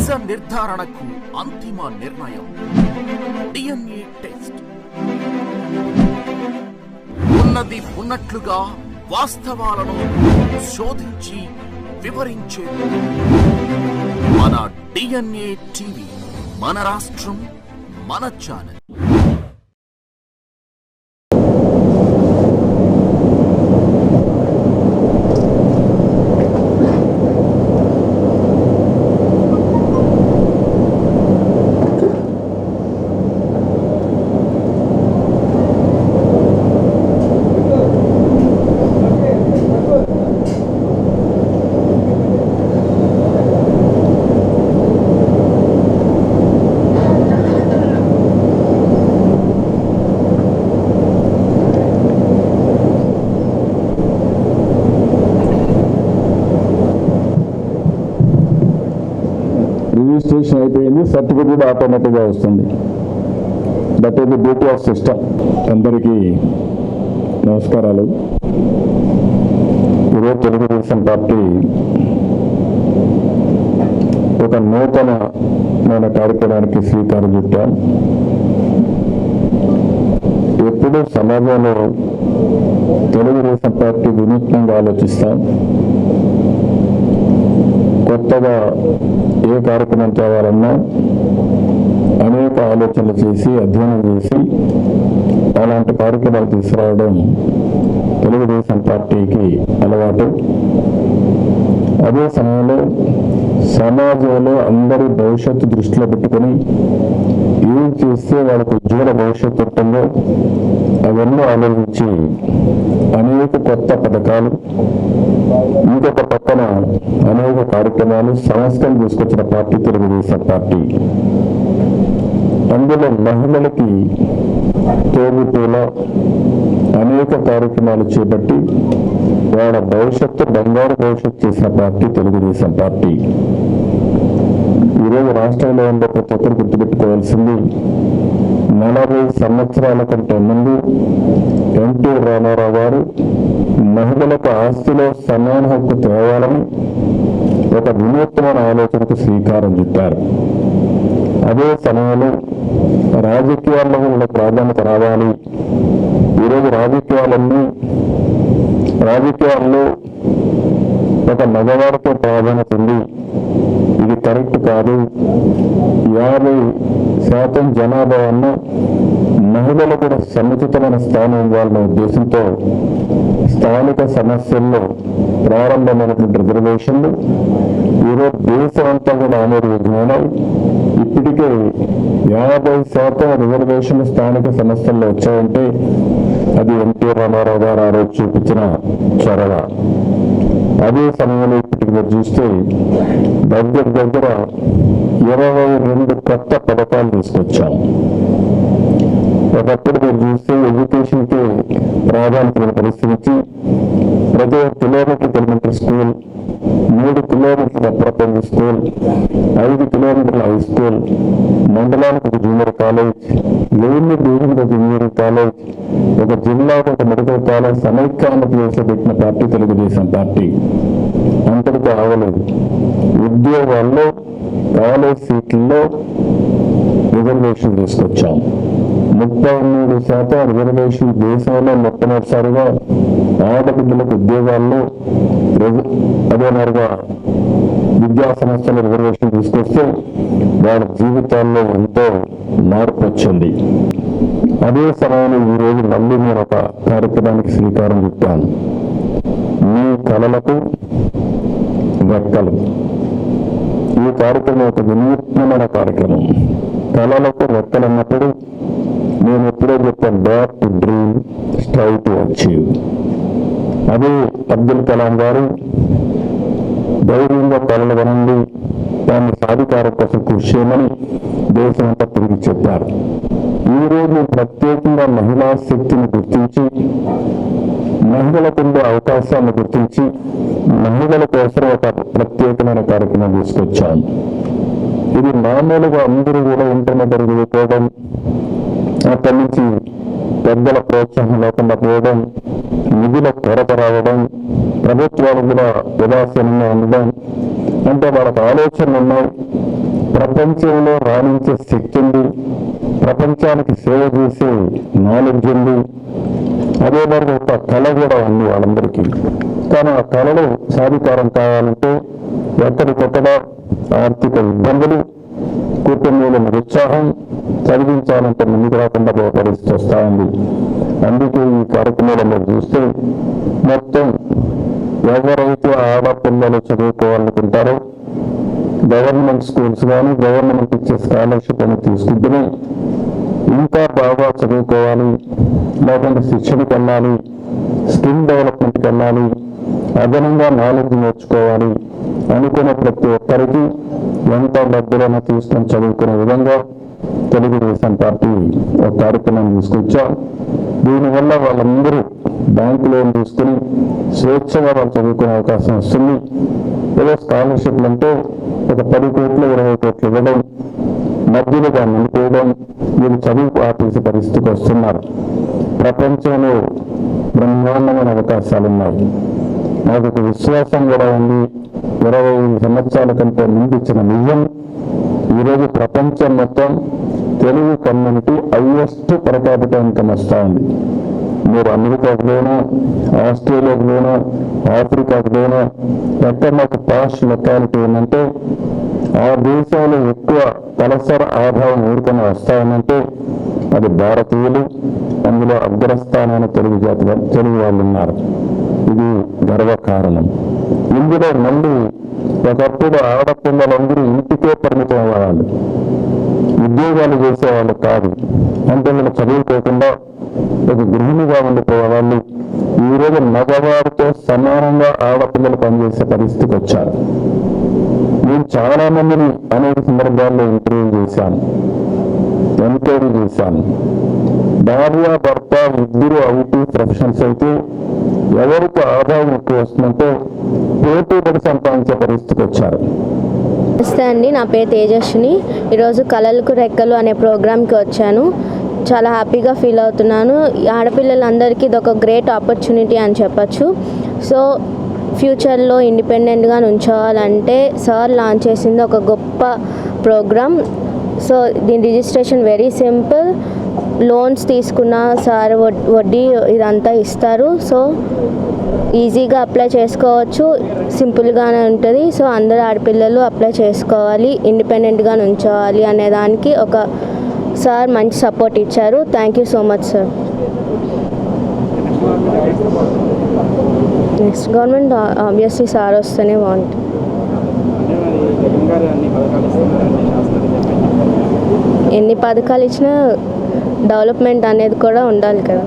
నిజ నిర్ధారణకు అంతిమ నిర్ణయం డిఎన్ఏ టెస్ట్. ఉన్నది ఉన్నట్లుగా వాస్తవాలను శోధించి వివరించే మన డిఎన్ఏ టీవీ, మన రాష్ట్రం, మన ఛానల్. రిజిస్ట్రేషన్ అయిపోయింది, సర్టిఫికేట్ ఆటోమేటిక్గా వస్తుంది. That is the beauty of system. అందరికీ నమస్కారాలు. ఈరోజు తెలుగుదేశం పార్టీ ఒక నూతనమైన కార్యక్రమానికి శ్రీకారం చుట్టాం. ఎప్పుడూ సమాజంలో తెలుగుదేశం పార్టీ వినూత్నంగా ఆలోచిస్తాం. కొత్తగా ఏ కార్యక్రమం తేవాలన్నా అనేక ఆలోచనలు చేసి అధ్యయనం చేసి అలాంటి కార్యక్రమాలు తీసుకురావడం తెలుగుదేశం పార్టీకి అలవాటు. అదే సమయంలో సమాజంలో అందరి భవిష్యత్తు దృష్టిలో పెట్టుకుని ఏం చేస్తే వాళ్ళకు ఉజ్వల భవిష్యత్తు ఉంటుందో అవన్నీ ఆలోచించి అనేక కొత్త పథకాలు, ఇంకొక పక్కన అనేక కార్యక్రమాలు సంస్కరణ తీసుకొచ్చిన పార్టీ తెలుగుదేశం పార్టీ. అందులో మహిళలకి తోబుట్టుల అనేక కార్యక్రమాలు చేపట్టి వాళ్ళ భవిష్యత్తు బంగారు భవిష్యత్తు చేసిన పార్టీ తెలుగుదేశం పార్టీ. ఈరోజు రాష్ట్రంలో ఉండే ప్రతి ఒక్కరు గుర్తుపెట్టుకోవాల్సింది, 40 సంవత్సరాల కంటే ముందు ఎన్టీ రామారావు గారు మహిళలకు ఆస్తిలో సమాన హక్కు తేవాలని ఒక వినూత్నమైన ఆలోచనకు శ్రీకారం చుట్టారు. అదే సమయంలో రాజకీయాల్లో ఉన్న ప్రాధాన్యత రావాలి. ఈరోజు రాజకీయాల్లో ఒక మగవారితో ప్రాధాన్యత ఉంది, ఇది కరెక్ట్ కాదు. 50% జనాభా ఉన్న మహిళలు కూడా సముచితమైన స్థానం ఇవ్వాలన్న ఉద్దేశంతో స్థానిక సమస్యల్లో ప్రారంభమైనటువంటి రిజర్వేషన్లు ఈరోజు దేశమంతా కూడా ఆమోదయోగ్యమైనాయి. ఇప్పటికే 50% రిజర్వేషన్లు స్థానిక సమస్యల్లో వచ్చాయంటే అది ఎన్టీ రామారావు గారు ఆ రోజు చూపించిన చొరవ. అదే సమయంలో ఇప్పటికి మీరు చూస్తే దగ్గర 22 కొత్త పథకాలు తీసుకొచ్చాం. ఒకప్పుడు మీరు చూస్తే ఎడ్యుకేషన్కి ప్రాధాన్యతను పరిశీలించి ప్రతి 1 కిలోమీటర్ ఎలిమెంటరీ స్కూల్, 3 కిలోమీటర్ల ప్రైమరీ స్కూల్, 5 కిలోమీటర్ల హై స్కూల్, మండలానికి ఒక జూనియర్ కాలేజ్, లేని డివిజన్ ఒక ఇంజనీరింగ్ కాలేజ్, ఒక జిల్లాకు ఒక మెడికల్ కాలేజ్ సమైక్యాన్ని ప్రవేశపెట్టిన పార్టీ తెలుగుదేశం పార్టీ. అంతటితో ఆగలేదు. ఉద్యోగాల్లో కాలేజ్ సీట్లలో రిజర్వేషన్ తీసుకొచ్చాం. 33% రిజర్వేషన్ దేశంలో మొట్టమొదటిసారిగా ఆడబిడ్డలకు ఉద్యోగాల్లో, అదే మరిగా విద్యా సంస్థల రిజర్వేషన్ తీసుకొస్తే వాళ్ళ జీవితాల్లో ఎంతో మార్పు వచ్చింది. అదే సమయంలో ఈరోజు మళ్ళీ నేను ఒక కార్యక్రమానికి శ్రీకారం చుట్టాను. మీ కళలకు రెక్కలు. ఈ కార్యక్రమం ఒక వినూత్నమైన కార్యక్రమం. కళలకు రెక్కలు అన్నప్పుడు నేను ఎప్పుడో చెప్పాను, dare to dream, strive to achieve. అదే అబ్దుల్ కలాం గారు ధైర్యంగా కళలు కనండి, దాన్ని సాధికారం కోసం కృషి చేయమని దేశమంతా తిరిగి చెప్పారు. ఈరోజు ప్రత్యేకంగా మహిళా శక్తిని గుర్తించి, మహిళలకు ఉండే అవకాశాన్ని గుర్తించి మహిళల కోసం ఒక ప్రత్యేకమైన కార్యక్రమం తీసుకొచ్చాను. ఇది మామూలుగా అందరూ కూడా ఇంటర్నెట్ అరిగిపోవడం, అక్కడి నుంచి పెద్దల ప్రోత్సాహం లేకుండా పోవడం, నిధుల కొరత రావడం, ప్రభుత్వాలు కూడా ఉదాసీనంగా ఉండడం, అంటే వాళ్ళకి ఆలోచనలు ఉన్నాయి ప్రపంచంలో రాణించే శక్తి ఉంది, ప్రపంచానికి సేవ చేసే నాలెడ్జ్ ఉంది, అదే మరి ఒక కళ కూడా ఉంది వాళ్ళందరికీ. కానీ ఆ కళలు సాధికారం కావాలంటే ఎక్కడికొక్కడ ఆర్థిక ఇబ్బందులు, కుటుంబంలో నిరుత్సాహం, చదివించాలంటే ముందుకు రాకుండా పరిస్థితి వస్తూ ఉంది. అందుకే ఈ కార్యక్రమంలో చూస్తే మొత్తం ఎవరైతే ఆడపిల్లలు చదువుకోవాలనుకుంటారో గవర్నమెంట్ స్కూల్స్ కానీ గవర్నమెంట్ ఇచ్చే స్కాలర్షిప్ అని తీసుకుంటూనే ఇంకా బాగా చదువుకోవాలి, లేకుంటే శిక్షణకి వెళ్ళాలి, స్కిల్ డెవలప్మెంట్కి వెళ్ళాలి, అదనంగా నాలెడ్జ్ నేర్చుకోవాలి అనుకునే ప్రతి ఒక్కరికి ఎంత డబ్బులైనా తీసుకొని చదువుకునే విధంగా తెలుగుదేశం పార్టీ ఒక కార్యక్రమం తీసుకొచ్చాం. దీనివల్ల వాళ్ళందరూ బ్యాంకు లోన్ తీసుకుని స్వేచ్ఛగా వాళ్ళు చదువుకునే అవకాశం వస్తుంది. ఏదో స్కాలర్షిప్లు అంటే ఒక 10 కోట్లు 20 కోట్లు ఇవ్వడం, మధ్యలో దాన్ని నిలిపేయడం, వీళ్ళు చదువు ఆపేసే పరిస్థితికి వస్తున్నారు. ప్రపంచంలో బ్రహ్మాండమైన అవకాశాలు ఉన్నాయి. నాకు ఒక విశ్వాసం కూడా ఉంది. 25 సంవత్సరాల కంటే ముందు ఇచ్చిన నిజం ఈరోజు ప్రపంచం మొత్తం Telugu community highest per capital income వస్తూ ఉంది. మీరు అమెరికాకు పోయినా, ఆస్ట్రేలియాకు పోయినా, ఆఫ్రికాకు పోయినా ఎక్కడ ఒక పాష్ లొకాలిటీ ఉందంటే ఆ దేశాలు ఎక్కువ తలసరి ఆదాయం ఊరికనే వస్తా ఉందంటే అది భారతీయులు, అందులో అగ్రస్థానాన తెలుగు వాళ్ళు ఉన్నారు. ఇది గర్వకారణం. ఇందులో మళ్ళీ ఒకప్పుడు ఆడపిల్లలందరూ ఇంటికే పరిమితం అయ్యేవాళ్ళు, ఉద్యోగాలు చేసేవాళ్ళు కాదు. అంటే వీళ్ళు చదువుకోకుండా ఒక గృహిణిగా ఉండిపోయేవాళ్ళు ఈరోజు మగవారితో సమానంగా ఆడపిల్లలు పనిచేసే పరిస్థితికి వచ్చారు. నేను చాలా మందిని అనేక సందర్భాల్లో ఇంటర్వ్యూ చేశాను, ఎంక్వైరీ చేశాను. భార్య భర్త ఇద్దరు ఐటీ ప్రొఫెషన్స్ అయితే ఎవరికి ఆదాయం ఎక్కువ వస్తుందంటే పోటీ పడి సంపాదించే పరిస్థితికి వచ్చారు. నమస్తే అండి, నా పేరు తేజస్విని. ఈరోజు కళలకు రెక్కలు అనే ప్రోగ్రామ్కి వచ్చాను. చాలా హ్యాపీగా ఫీల్ అవుతున్నాను. ఆడపిల్లలందరికీ ఇది ఒక గ్రేట్ ఆపర్చునిటీ అని చెప్పచ్చు. సో ఫ్యూచర్లో ఇండిపెండెంట్గా నుంచోవాలంటే సార్ లాంచ్ చేసింది ఒక గొప్ప ప్రోగ్రామ్. సో దీని రిజిస్ట్రేషన్ వెరీ సింపుల్. లోన్స్ తీసుకున్న సార్ వడ్డీ ఇదంతా ఇస్తారు. సో ఈజీగా అప్లై చేసుకోవచ్చు, సింపుల్గానే ఉంటుంది. సో అందరు ఆడపిల్లలు అప్లై చేసుకోవాలి, ఇండిపెండెంట్గా నుంచోవాలి అనే దానికి ఒక సార్ మంచి సపోర్ట్ ఇచ్చారు. Thank you so much sir. Next government obviously sir వస్తేనే బాగుంటుంది. ఎన్ని పథకాలు ఇచ్చినా డెవలప్మెంట్ అనేది కూడా ఉండాలి కదా.